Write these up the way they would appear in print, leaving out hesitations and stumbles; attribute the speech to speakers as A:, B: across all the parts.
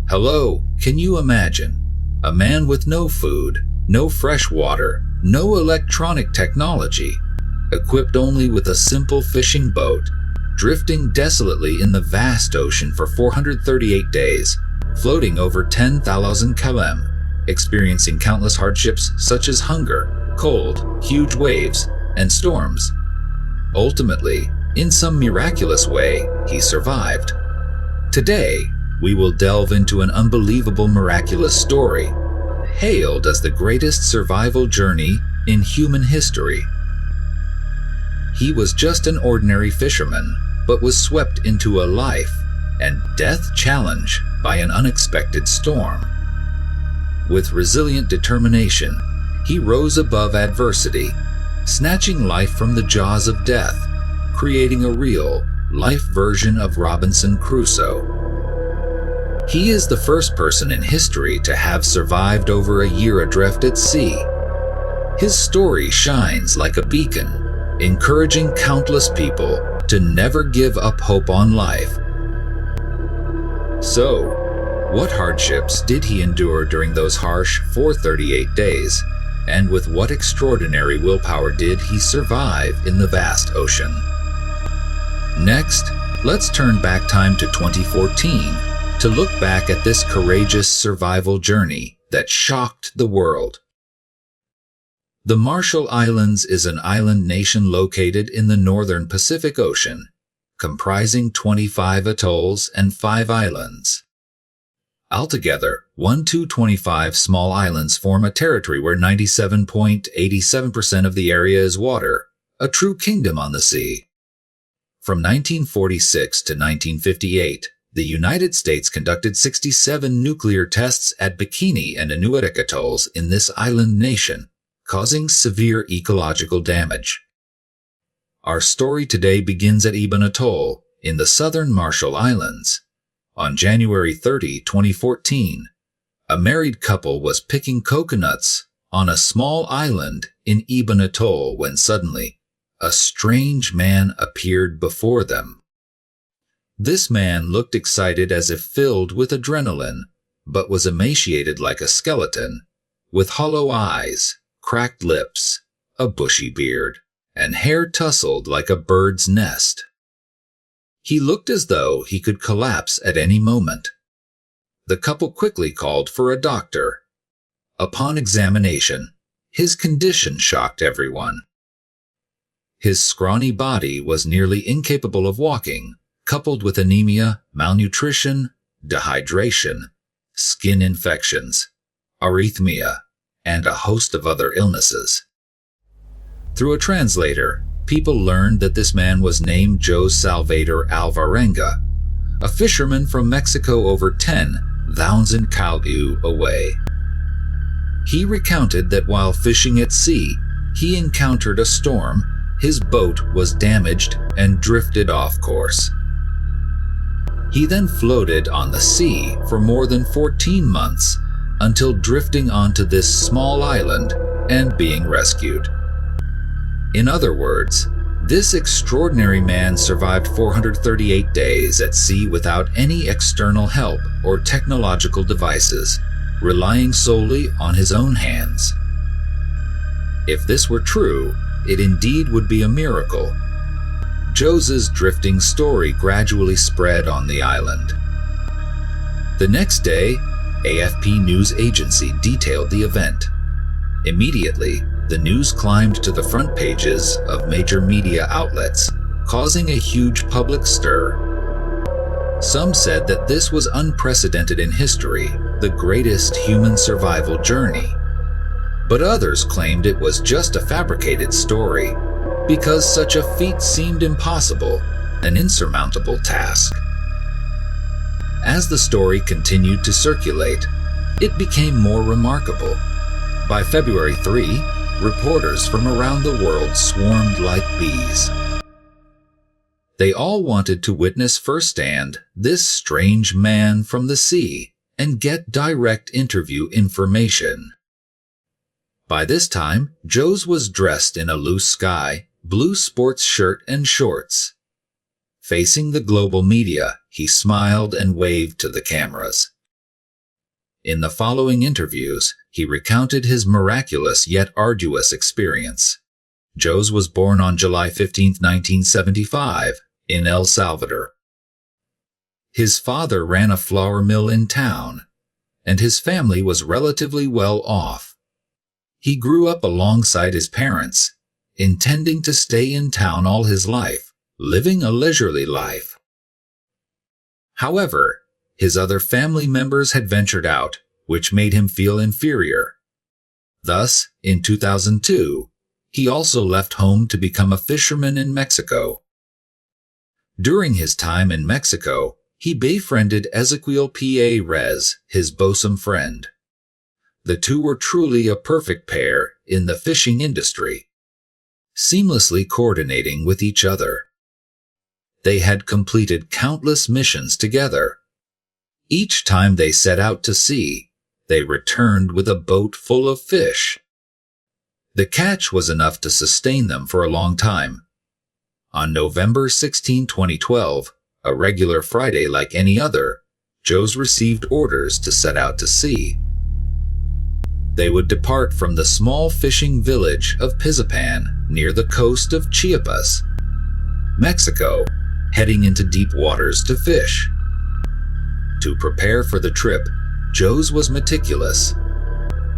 A: Hello, can you imagine? A man with no food, no fresh water, no electronic technology, equipped only with a simple fishing boat, drifting desolately in the vast ocean for 438 days, floating over 10,000 km, experiencing countless hardships such as hunger, cold, huge waves, and storms. Ultimately, in some miraculous way, he survived. Today, we will delve into an unbelievable miraculous story, hailed as the greatest survival journey in human history. He was just an ordinary fisherman, but was swept into a life and death challenge by an unexpected storm. With resilient determination, he rose above adversity, snatching life from the jaws of death, creating a real-life version of Robinson Crusoe. He is the first person in history to have survived over a year adrift at sea. His story shines like a beacon, encouraging countless people to never give up hope on life. So, what hardships did he endure during those harsh 438 days? And with what extraordinary willpower did he survive in the vast ocean? Next, let's turn back time to 2014 to look back at this courageous survival journey that shocked the world. The Marshall Islands is an island nation located in the northern Pacific Ocean, comprising 25 atolls and 5 islands. Altogether, 25 small islands form a territory where 97.87% of the area is water, a true kingdom on the sea. From 1946 to 1958, the United States conducted 67 nuclear tests at Bikini and Inuit atolls in this island nation, causing severe ecological damage. Our story today begins at Ibon Atoll in the southern Marshall Islands. On January 30, 2014, a married couple was picking coconuts on a small island in Ibon Atoll when suddenly, a strange man appeared before them. This man looked excited as if filled with adrenaline, but was emaciated like a skeleton, with hollow eyes, cracked lips, a bushy beard, and hair tousled like a bird's nest. He looked as though he could collapse at any moment. The couple quickly called for a doctor. Upon examination, his condition shocked everyone. His scrawny body was nearly incapable of walking, coupled with anemia, malnutrition, dehydration, skin infections, arrhythmia, and a host of other illnesses. Through a translator, people learned that this man was named Jose Salvador Alvarenga, a fisherman from Mexico over 10,000 km away. He recounted that while fishing at sea, he encountered a storm, his boat was damaged and drifted off course. He then floated on the sea for more than 14 months until drifting onto this small island and being rescued. In other words, this extraordinary man survived 438 days at sea without any external help or technological devices, relying solely on his own hands. If this were true, it indeed would be a miracle. Jose's drifting story gradually spread on the island. The next day, AFP news agency detailed the event. Immediately, the news climbed to the front pages of major media outlets, causing a huge public stir. Some said that this was unprecedented in history, the greatest human survival journey. But others claimed it was just a fabricated story, because such a feat seemed impossible, an insurmountable task. As the story continued to circulate, it became more remarkable. By February 3, reporters from around the world swarmed like bees. They all wanted to witness firsthand this strange man from the sea and get direct interview information. By this time, Jose was dressed in a loose sky, blue sports shirt and shorts. Facing the global media, he smiled and waved to the cameras. In the following interviews, he recounted his miraculous yet arduous experience. Jose was born on July 15, 1975, in El Salvador. His father ran a flour mill in town, and his family was relatively well off. He grew up alongside his parents, intending to stay in town all his life, living a leisurely life. However, his other family members had ventured out, which made him feel inferior. Thus, in 2002, he also left home to become a fisherman in Mexico. During his time in Mexico, he befriended Ezequiel P.A. his bosom friend. The two were truly a perfect pair in the fishing industry, seamlessly coordinating with each other. They had completed countless missions together. Each time they set out to sea, they returned with a boat full of fish. The catch was enough to sustain them for a long time. On November 16, 2012, a regular Friday like any other, Jose received orders to set out to sea. They would depart from the small fishing village of Pizapan near the coast of Chiapas, Mexico, heading into deep waters to fish. To prepare for the trip, Jose was meticulous.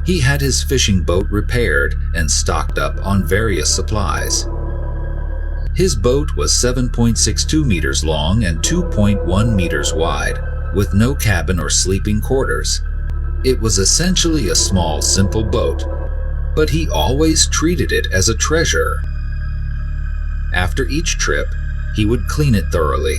A: He had his fishing boat repaired and stocked up on various supplies. His boat was 7.62 meters long and 2.1 meters wide, with no cabin or sleeping quarters. It was essentially a small, simple boat, but he always treated it as a treasure. After each trip, he would clean it thoroughly.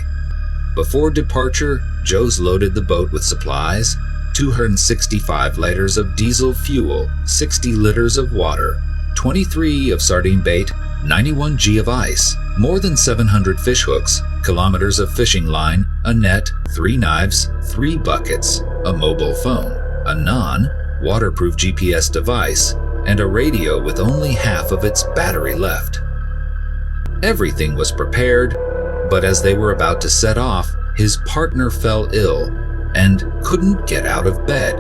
A: Before departure, Jose loaded the boat with supplies: 265 liters of diesel fuel, 60 liters of water, 23 of sardine bait, 91 g of ice, more than 700 fish hooks, kilometers of fishing line, a net, 3 knives, 3 buckets, a mobile phone, a non-waterproof GPS device, and a radio with only half of its battery left. Everything was prepared, but as they were about to set off, his partner fell ill and couldn't get out of bed.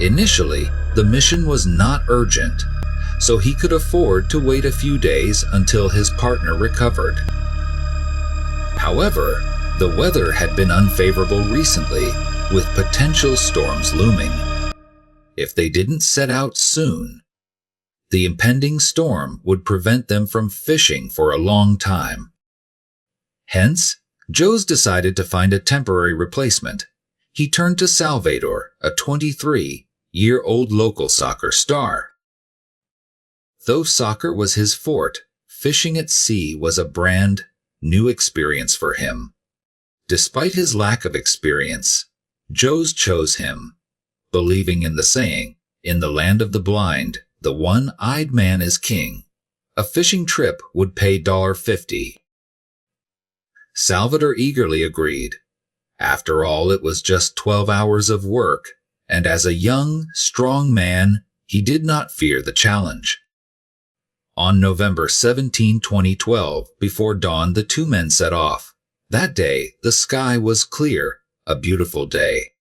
A: Initially, the mission was not urgent, so he could afford to wait a few days until his partner recovered. However, the weather had been unfavorable recently, with potential storms looming. If they didn't set out soon, the impending storm would prevent them from fishing for a long time. Hence, Jose decided to find a temporary replacement. He turned to Salvador, a 23-year-old local soccer star. Though soccer was his forte, fishing at sea was a brand new experience for him. Despite his lack of experience, Jose chose him, believing in the saying, "In the land of the blind, the one-eyed man is king." A fishing trip would pay $50. Salvador eagerly agreed. After all, it was just 12 hours of work, and as a young, strong man, he did not fear the challenge. On November 17, 2012, before dawn, the two men set off. That day, the sky was clear, a beautiful day.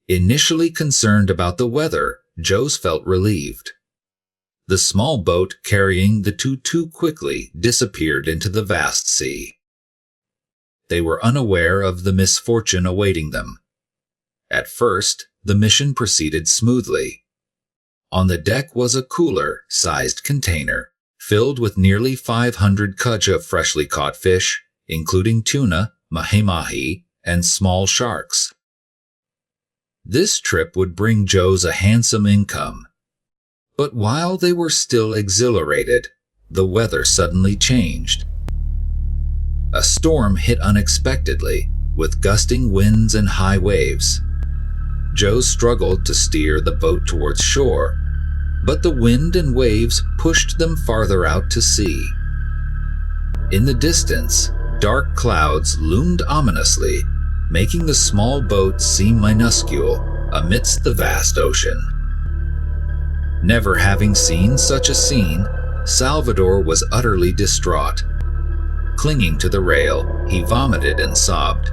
A: Initially concerned about the weather, Jose felt relieved. The small boat carrying the two too quickly disappeared into the vast sea. They were unaware of the misfortune awaiting them. At first, the mission proceeded smoothly. On the deck was a cooler-sized container, filled with nearly 500 kg of freshly caught fish, including tuna, mahi-mahi, and small sharks. This trip would bring Jose a handsome income. But while they were still exhilarated, the weather suddenly changed. A storm hit unexpectedly, with gusting winds and high waves. Jose struggled to steer the boat towards shore, but the wind and waves pushed them farther out to sea. In the distance, dark clouds loomed ominously, making the small boat seem minuscule amidst the vast ocean. Never having seen such a scene, Salvador was utterly distraught. Clinging to the rail, he vomited and sobbed.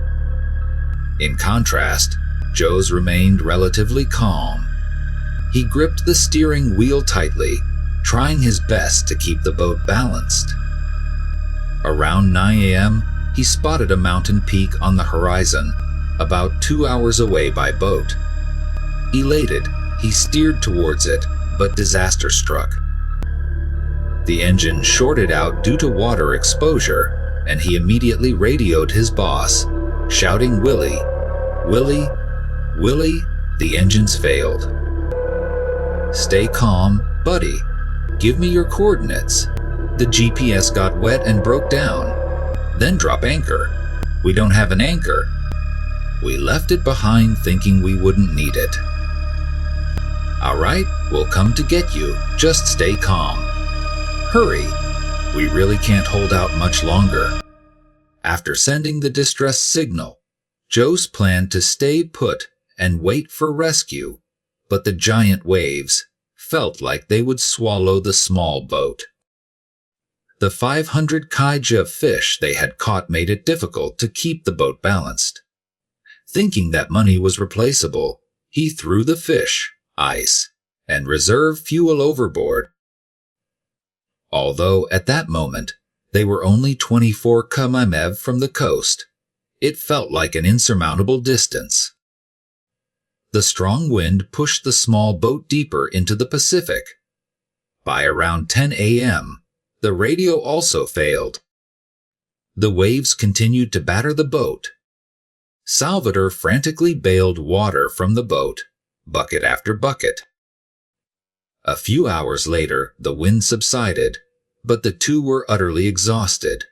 A: In contrast, Joe's remained relatively calm. He gripped the steering wheel tightly, trying his best to keep the boat balanced. Around 9 a.m., he spotted a mountain peak on the horizon, about 2 hours away by boat. Elated, he steered towards it, but disaster struck. The engine shorted out due to water exposure, and he immediately radioed his boss, shouting, "Willie, Willie, Willie, the engine's failed. Stay calm, buddy. Give me your coordinates. The GPS got wet and broke down. Then drop anchor. We don't have an anchor. We left it behind thinking we wouldn't need it. All right, we'll come to get you. Just stay calm. Hurry. We really can't hold out much longer." After sending the distress signal, Jose planned to stay put and wait for rescue, but the giant waves felt like they would swallow the small boat. The 500 kg of fish they had caught made it difficult to keep the boat balanced. Thinking that money was replaceable, he threw the fish, ice, and reserve fuel overboard. Although at that moment they were only 24 km from the coast, it felt like an insurmountable distance. The strong wind pushed the small boat deeper into the Pacific. By around 10 a.m., the radio also failed. The waves continued to batter the boat. Salvador frantically bailed water from the boat, bucket after bucket. A few hours later, the wind subsided, but the two were utterly exhausted.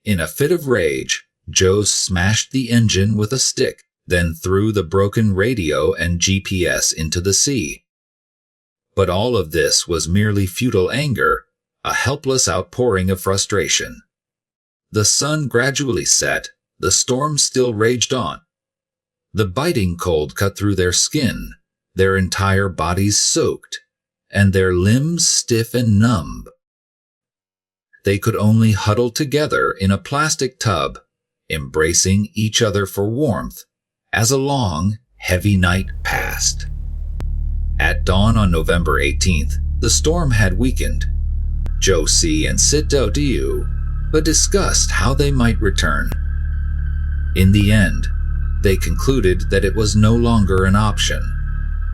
A: In a fit of rage, Jose smashed the engine with a stick, then threw the broken radio and GPS into the sea. But all of this was merely futile anger, a helpless outpouring of frustration. The sun gradually set, the storm still raged on. The biting cold cut through their skin, their entire bodies soaked, and their limbs stiff and numb. They could only huddle together in a plastic tub, embracing each other for warmth, as a long, heavy night passed. At dawn on November 18th, the storm had weakened. Jose and Salvador but discussed how they might return. In the end, they concluded that it was no longer an option.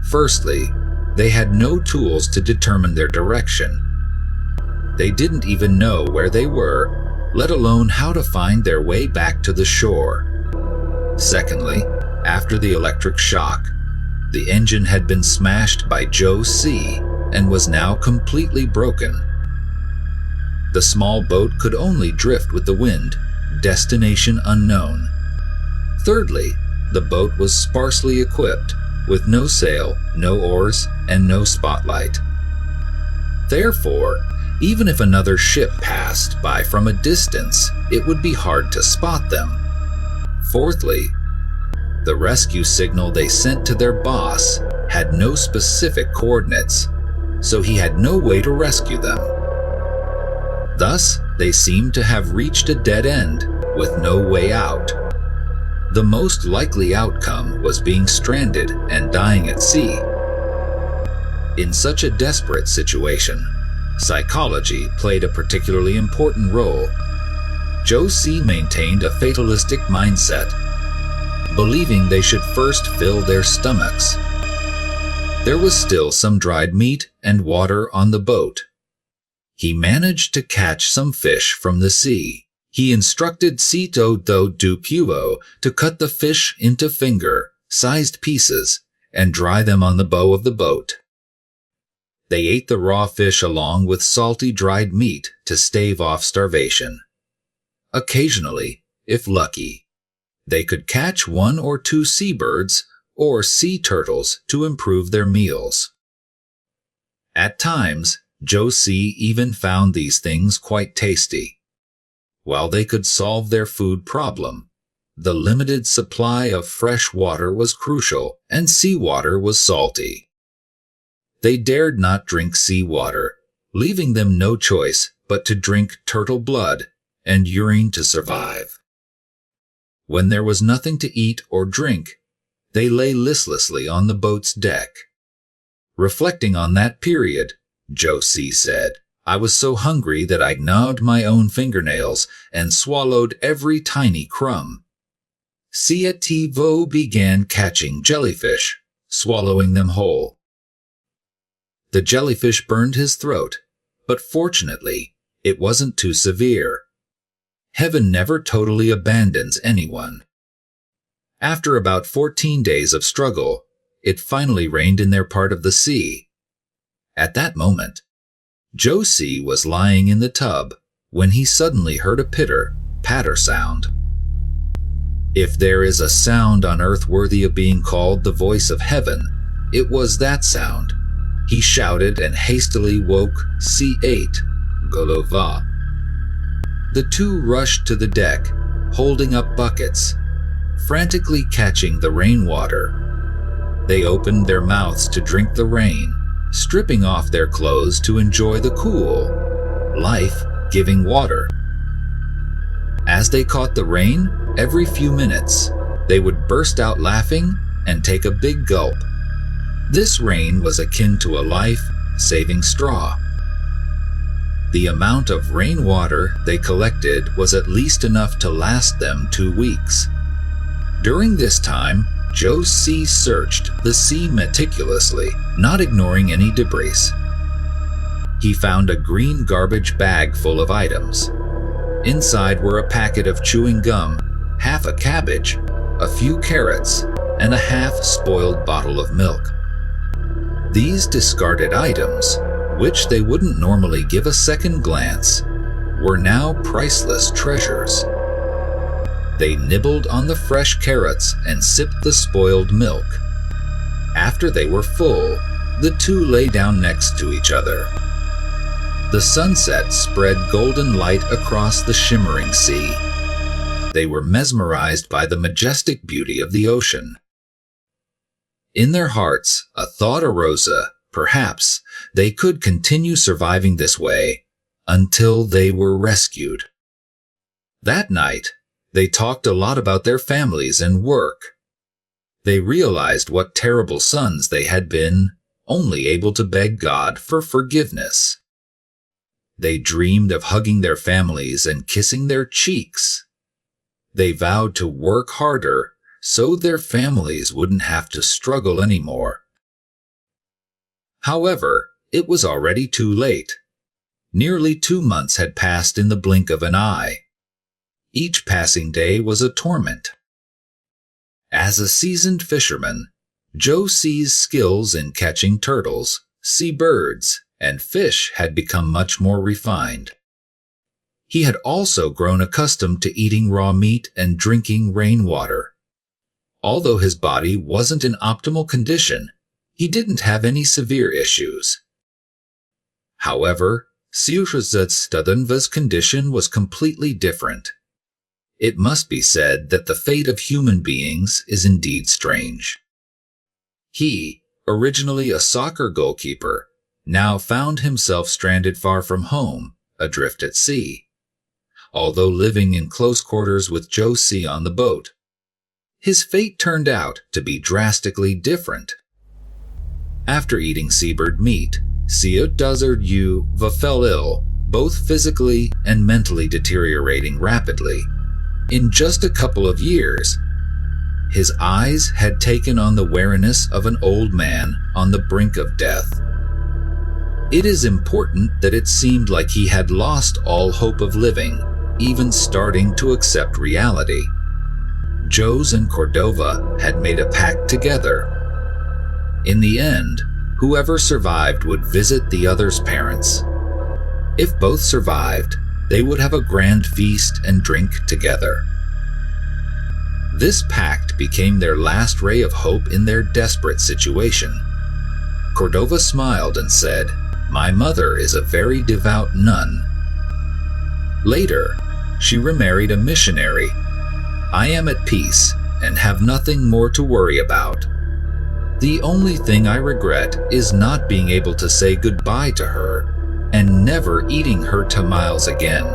A: Firstly, they had no tools to determine their direction. They didn't even know where they were, let alone how to find their way back to the shore. Secondly, after the electric shock, the engine had been smashed by Jose and was now completely broken. The small boat could only drift with the wind, destination unknown. Thirdly, the boat was sparsely equipped, with no sail, no oars, and no spotlight. Therefore, even if another ship passed by from a distance, it would be hard to spot them. Fourthly, the rescue signal they sent to their boss had no specific coordinates, so he had no way to rescue them. Thus, they seemed to have reached a dead end, with no way out. The most likely outcome was being stranded and dying at sea. In such a desperate situation, psychology played a particularly important role. Jose maintained a fatalistic mindset, believing they should first fill their stomachs. There was still some dried meat and water on the boat. He managed to catch some fish from the sea. He instructed Salvador to cut the fish into finger-sized pieces and dry them on the bow of the boat. They ate the raw fish along with salty dried meat to stave off starvation. Occasionally, if lucky, they could catch 1 or 2 seabirds or sea turtles to improve their meals. At times, Jose even found these things quite tasty. While they could solve their food problem, the limited supply of fresh water was crucial, and seawater was salty. They dared not drink seawater, leaving them no choice but to drink turtle blood and urine to survive. When there was nothing to eat or drink, they lay listlessly on the boat's deck. Reflecting on that period, Jose said, "I was so hungry that I gnawed my own fingernails and swallowed every tiny crumb." Ciativo began catching jellyfish, swallowing them whole. The jellyfish burned his throat, but fortunately, it wasn't too severe. Heaven never totally abandons anyone. After about 14 days of struggle, it finally rained in their part of the sea. At that moment, Jose was lying in the tub when he suddenly heard a pitter-patter sound. If there is a sound on earth worthy of being called the voice of heaven, it was that sound. He shouted and hastily woke C8, Golova. The two rushed to the deck, holding up buckets, frantically catching the rainwater. They opened their mouths to drink the rain, stripping off their clothes to enjoy the cool, life-giving water. As they caught the rain, every few minutes, they would burst out laughing and take a big gulp. This rain was akin to a life-saving straw. The amount of rainwater they collected was at least enough to last them 2 weeks. During this time, Jose searched the sea meticulously, not ignoring any debris. He found a green garbage bag full of items. Inside were a packet of chewing gum, half a cabbage, a few carrots, and a half-spoiled bottle of milk. These discarded items, which they wouldn't normally give a second glance, were now priceless treasures. They nibbled on the fresh carrots and sipped the spoiled milk. After they were full, the two lay down next to each other. The sunset spread golden light across the shimmering sea. They were mesmerized by the majestic beauty of the ocean. In their hearts, a thought arose, perhaps they could continue surviving this way until they were rescued. That night, they talked a lot about their families and work. They realized what terrible sons they had been, only able to beg God for forgiveness. They dreamed of hugging their families and kissing their cheeks. They vowed to work harder so their families wouldn't have to struggle anymore. However, it was already too late. Nearly 2 months had passed in the blink of an eye. Each passing day was a torment. As a seasoned fisherman, Jose's skills in catching turtles, seabirds, and fish had become much more refined. He had also grown accustomed to eating raw meat and drinking rainwater. Although his body wasn't in optimal condition, he didn't have any severe issues. However, Studenva's condition was completely different. It must be said that the fate of human beings is indeed strange. He, originally a soccer goalkeeper, now found himself stranded far from home, adrift at sea. Although living in close quarters with Jose on the boat, his fate turned out to be drastically different. After eating seabird meat, Studenva fell ill, both physically and mentally deteriorating rapidly. In just a couple of years, his eyes had taken on the wariness of an old man on the brink of death. It is important that it seemed like he had lost all hope of living, even starting to accept reality. Jose and Cordova had made a pact together. In the end, whoever survived would visit the other's parents. If both survived, they would have a grand feast and drink together. This pact became their last ray of hope in their desperate situation. Cordova smiled and said, "My mother is a very devout nun." Later, she remarried a missionary. "I am at peace and have nothing more to worry about. The only thing I regret is not being able to say goodbye to her and never eating her tamales again.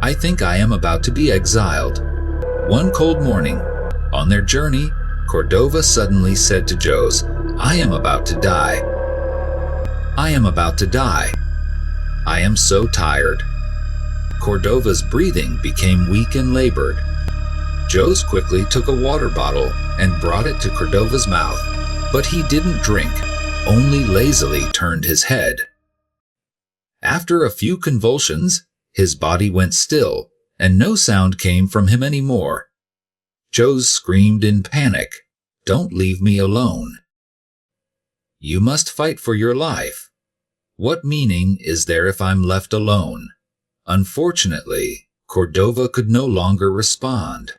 A: I think I am about to be exiled." One cold morning, on their journey, Cordova suddenly said to Jose, "I am about to die. I am about to die. I am so tired." Cordova's breathing became weak and labored. Jose quickly took a water bottle and brought it to Cordova's mouth, but he didn't drink, only lazily turned his head. After a few convulsions, his body went still, and no sound came from him anymore. Jose screamed in panic, "Don't leave me alone. You must fight for your life. What meaning is there if I'm left alone?" Unfortunately, Cordova could no longer respond.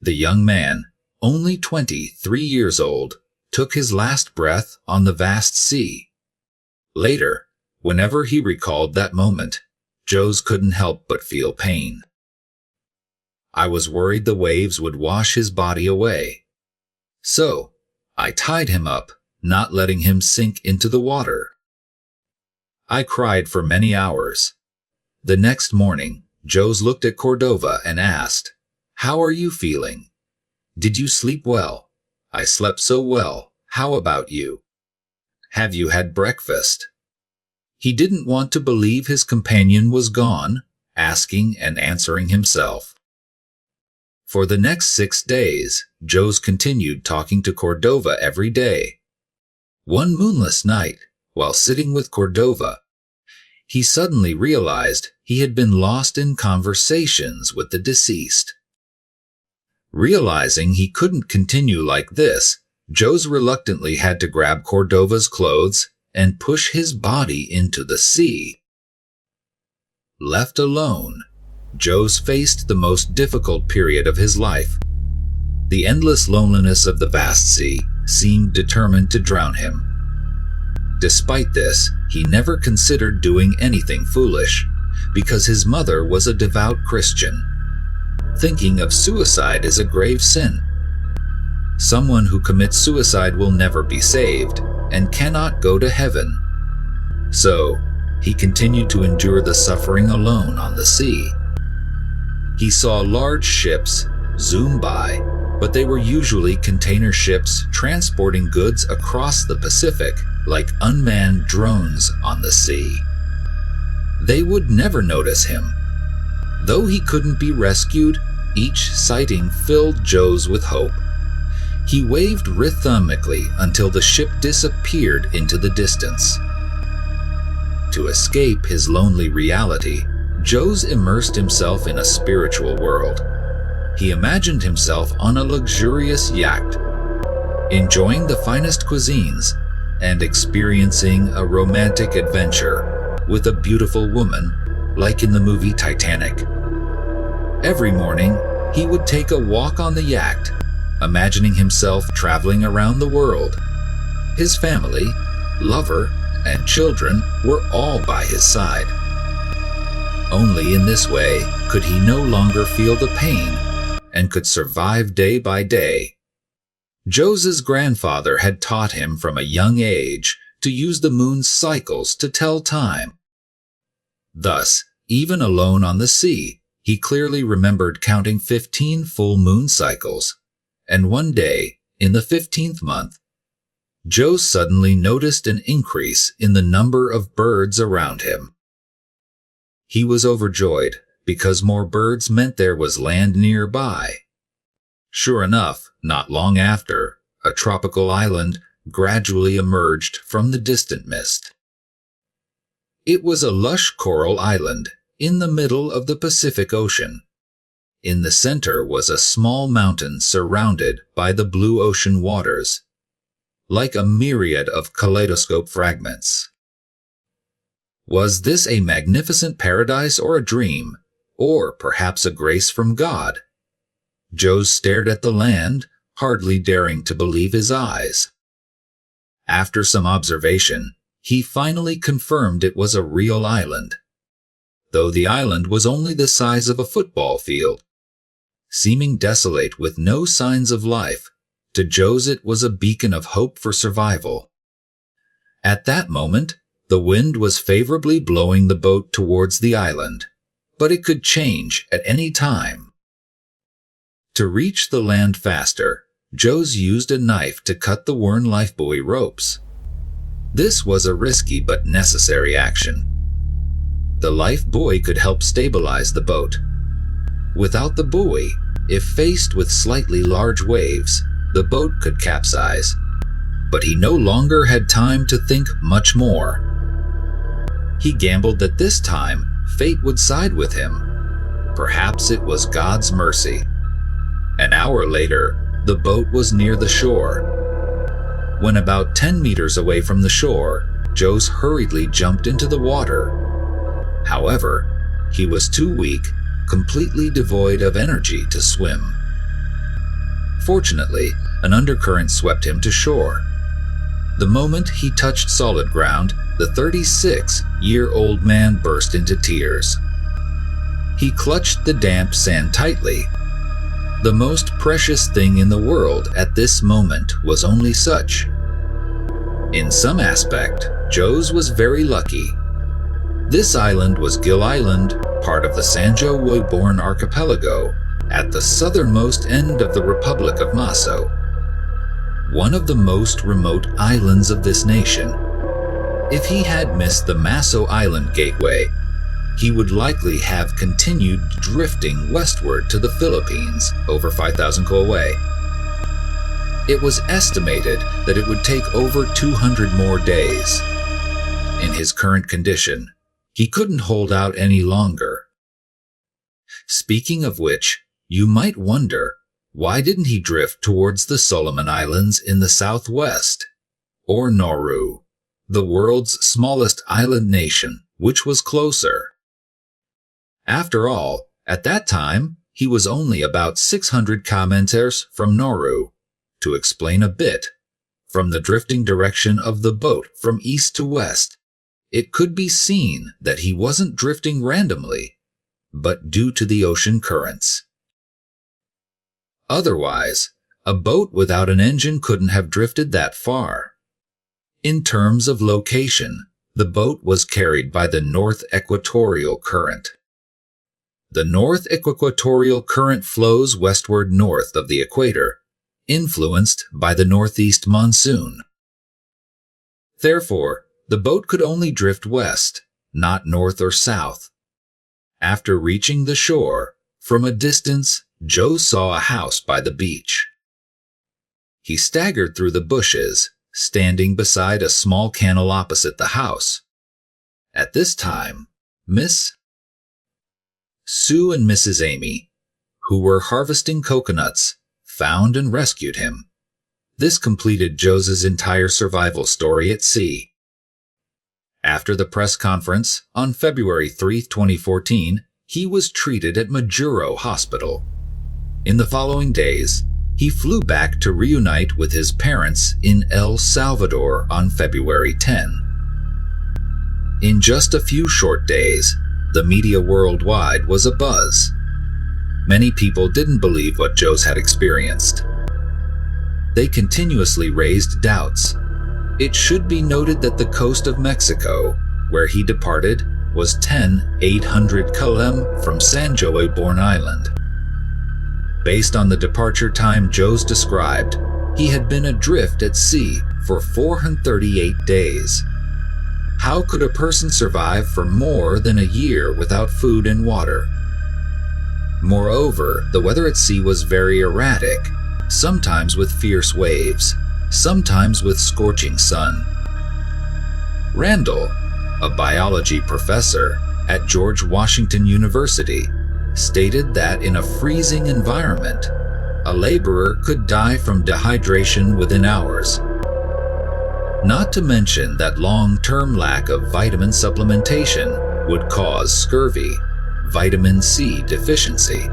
A: The young man, only 23 years old, took his last breath on the vast sea. Later, whenever he recalled that moment, Jose couldn't help but feel pain. "I was worried the waves would wash his body away. So, I tied him up, not letting him sink into the water. I cried for many hours." The next morning, Jose looked at Cordova and asked, "How are you feeling? Did you sleep well?" "I slept so well. How about you? Have you had breakfast?" He didn't want to believe his companion was gone, asking and answering himself. For the next 6 days, Jose continued talking to Cordova every day. One moonless night, while sitting with Cordova, he suddenly realized he had been lost in conversations with the deceased. Realizing he couldn't continue like this, Jose reluctantly had to grab Cordova's clothes and push his body into the sea. Left alone, Jose faced the most difficult period of his life. The endless loneliness of the vast sea seemed determined to drown him. Despite this, he never considered doing anything foolish, because his mother was a devout Christian. Thinking of suicide is a grave sin. Someone who commits suicide will never be saved and cannot go to heaven. So, he continued to endure the suffering alone on the sea. He saw large ships zoom by, but they were usually container ships transporting goods across the Pacific like unmanned drones on the sea. They would never notice him. Though he couldn't be rescued, each sighting filled Jose with hope. He waved rhythmically until the ship disappeared into the distance. To escape his lonely reality, Jose immersed himself in a spiritual world. He imagined himself on a luxurious yacht, enjoying the finest cuisines and experiencing a romantic adventure with a beautiful woman, like in the movie Titanic. Every morning, he would take a walk on the yacht, imagining himself traveling around the world. His family, lover, and children were all by his side. Only in this way could he no longer feel the pain and could survive day by day. Jose's grandfather had taught him from a young age to use the moon's cycles to tell time. Thus, even alone on the sea, he clearly remembered counting 15 full moon cycles. And one day, in the 15th month, Jose suddenly noticed an increase in the number of birds around him. He was overjoyed because more birds meant there was land nearby. Sure enough, not long after, a tropical island gradually emerged from the distant mist. It was a lush coral island in the middle of the Pacific Ocean. In the center was a small mountain surrounded by the blue ocean waters, like a myriad of kaleidoscope fragments. Was this a magnificent paradise or a dream, or perhaps a grace from God? Jose stared at the land, hardly daring to believe his eyes. After some observation, he finally confirmed it was a real island, though the island was only the size of a football field. Seeming desolate with no signs of life, to Jose it was a beacon of hope for survival. At that moment, the wind was favorably blowing the boat towards the island, but it could change at any time. To reach the land faster, Jose used a knife to cut the worn lifebuoy ropes. This was a risky but necessary action. The lifebuoy could help stabilize the boat. Without the buoy, if faced with slightly large waves, the boat could capsize. But he no longer had time to think much more. He gambled that this time, fate would side with him. Perhaps it was God's mercy. An hour later, the boat was near the shore. When about 10 meters away from the shore, Jose hurriedly jumped into the water. However, he was too weak, completely devoid of energy to swim. Fortunately, an undercurrent swept him to shore. The moment he touched solid ground, the 36-year-old man burst into tears. He clutched the damp sand tightly. The most precious thing in the world at this moment was only such. In some aspect, Jose was very lucky. This island was Gill Island, part of the Sanjo-Woiborn archipelago, at the southernmost end of the Republic of Maso, one of the most remote islands of this nation. If he had missed the Maso Island gateway, he would likely have continued drifting westward to the Philippines, over 5,000 km away. It was estimated that it would take over 200 more days. In his current condition, he couldn't hold out any longer. Speaking of which, you might wonder, why didn't he drift towards the Solomon Islands in the southwest? Or Nauru, the world's smallest island nation, which was closer? After all, at that time, he was only about 600 km from Nauru. To explain a bit, from the drifting direction of the boat from east to west, it could be seen that he wasn't drifting randomly, but due to the ocean currents. Otherwise, a boat without an engine couldn't have drifted that far. In terms of location, the boat was carried by the North Equatorial Current. The North Equatorial Current flows westward north of the equator, influenced by the northeast monsoon. Therefore, the boat could only drift west, not north or south. After reaching the shore, from a distance, Joe saw a house by the beach. He staggered through the bushes, standing beside a small canal opposite the house. At this time, Miss Sue and Mrs. Amy, who were harvesting coconuts, found and rescued him. This completed Jose's entire survival story at sea. After the press conference on February 3, 2014, he was treated at Majuro Hospital. In the following days, he flew back to reunite with his parents in El Salvador on February 10. In just a few short days, the media worldwide was abuzz. Many people didn't believe what Jose had experienced. They continuously raised doubts. It should be noted that the coast of Mexico, where he departed, was 10,800 km from Sanjo-Woiborn Island. Based on the departure time Jose described, he had been adrift at sea for 438 days. How could a person survive for more than a year without food and water? Moreover, the weather at sea was very erratic, sometimes with fierce waves, sometimes with scorching sun. Randall, a biology professor at George Washington University, stated that in a freezing environment, a laborer could die from dehydration within hours. Not to mention that long-term lack of vitamin supplementation would cause scurvy, vitamin C deficiency.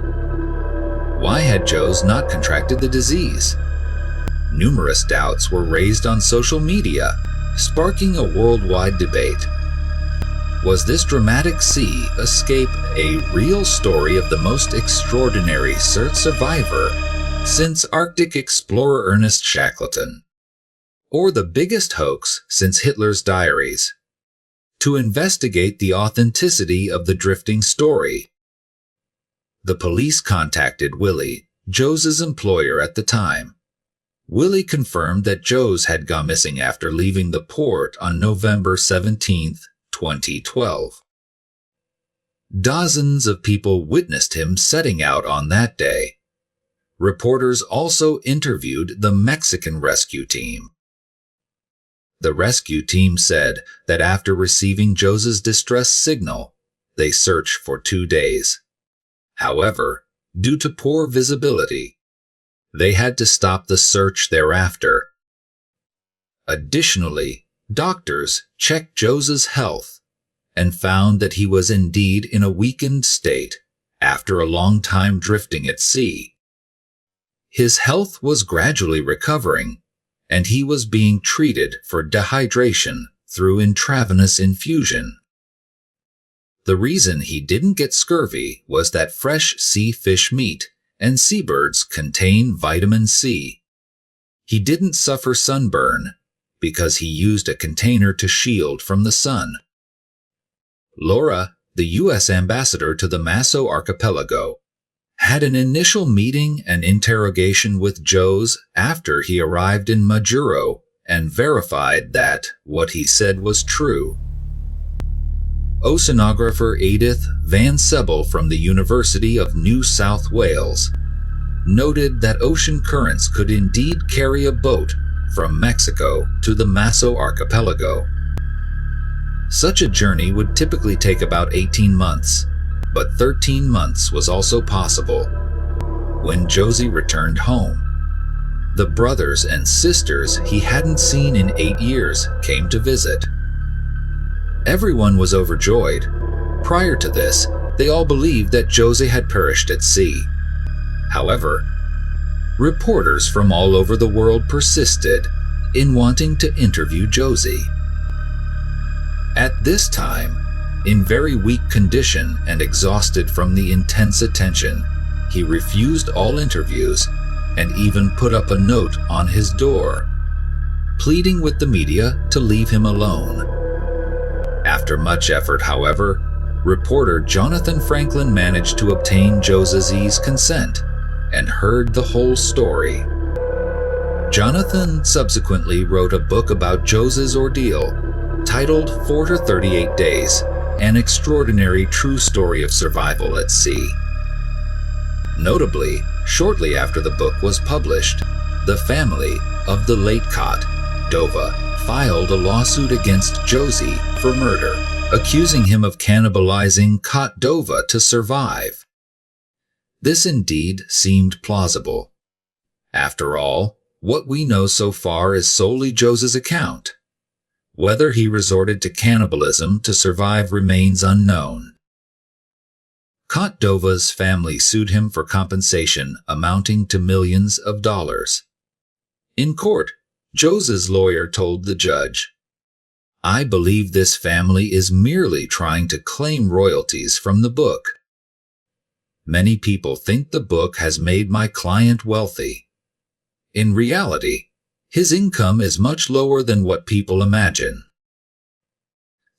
A: Why had Jose not contracted the disease? Numerous doubts were raised on social media, sparking a worldwide debate. Was this dramatic sea escape a real story of the most extraordinary survivor since Arctic explorer Ernest Shackleton? Or the biggest hoax since Hitler's diaries? To investigate the authenticity of the drifting story, the police contacted Willie, Jose's employer at the time. Willie confirmed that Jose had gone missing after leaving the port on November 17, 2012. Dozens of people witnessed him setting out on that day. Reporters also interviewed the Mexican rescue team. The rescue team said that after receiving Jose's distress signal, they searched for 2 days. However, due to poor visibility, they had to stop the search thereafter. Additionally, doctors checked Jose's health and found that he was indeed in a weakened state after a long time drifting at sea. His health was gradually recovering, and he was being treated for dehydration through intravenous infusion. The reason he didn't get scurvy was that fresh sea fish meat and seabirds contain vitamin C. He didn't suffer sunburn because he used a container to shield from the sun. Laura, the U.S. ambassador to the Maso archipelago, had an initial meeting and interrogation with Jose after he arrived in Majuro and verified that what he said was true. Oceanographer Edith Van Sebel from the University of New South Wales noted that ocean currents could indeed carry a boat from Mexico to the Maso archipelago. Such a journey would typically take about 18 months, but 13 months was also possible. When Jose returned home, the brothers and sisters he hadn't seen in 8 years came to visit. Everyone was overjoyed. Prior to this, they all believed that Jose had perished at sea. However, reporters from all over the world persisted in wanting to interview Jose. At this time, in very weak condition and exhausted from the intense attention, he refused all interviews and even put up a note on his door, pleading with the media to leave him alone. After much effort, however, reporter Jonathan Franklin managed to obtain Jose's consent and heard the whole story. Jonathan subsequently wrote a book about Jose's ordeal titled 38 Days, An Extraordinary True Story of Survival at Sea. Notably, shortly after the book was published, the family of the late Cot Dova filed a lawsuit against Jose for murder, accusing him of cannibalizing Cot Dova to survive. This indeed seemed plausible. After all, what we know so far is solely Jose's account. Whether he resorted to cannibalism to survive remains unknown. Cot Dova's family sued him for compensation amounting to millions of dollars. In court, Jose's lawyer told the judge, "I believe this family is merely trying to claim royalties from the book. Many people think the book has made my client wealthy. In reality, his income is much lower than what people imagine."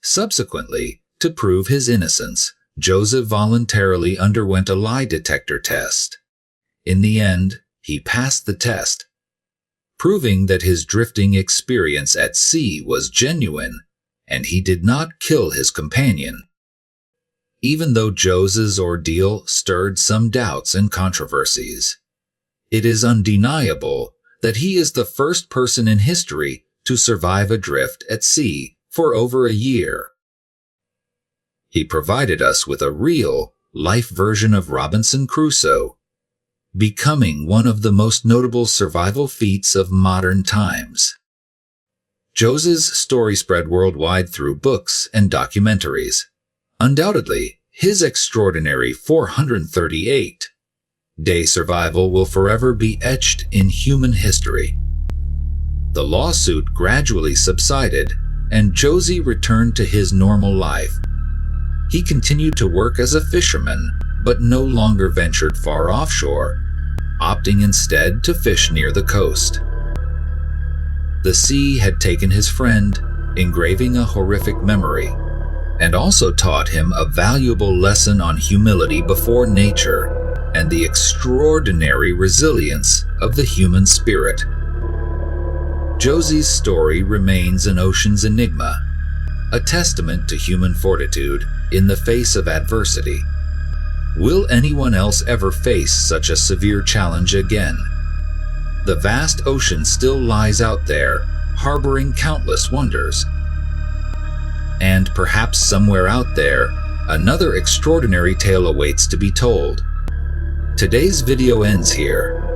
A: Subsequently, to prove his innocence, Jose voluntarily underwent a lie detector test. In the end, he passed the test, proving that his drifting experience at sea was genuine and he did not kill his companion. Even though Jose's ordeal stirred some doubts and controversies, it is undeniable that he is the first person in history to survive adrift at sea for over a year. He provided us with a real, life version of Robinson Crusoe, becoming one of the most notable survival feats of modern times. Jose's story spread worldwide through books and documentaries. Undoubtedly, his extraordinary 438-day survival will forever be etched in human history. The lawsuit gradually subsided, and Jose returned to his normal life. He continued to work as a fisherman, but no longer ventured far offshore, opting instead to fish near the coast. The sea had taken his friend, engraving a horrific memory, and also taught him a valuable lesson on humility before nature and the extraordinary resilience of the human spirit. Jose's story remains an ocean's enigma, a testament to human fortitude in the face of adversity. Will anyone else ever face such a severe challenge again? The vast ocean still lies out there, harboring countless wonders. And perhaps somewhere out there, another extraordinary tale awaits to be told. Today's video ends here.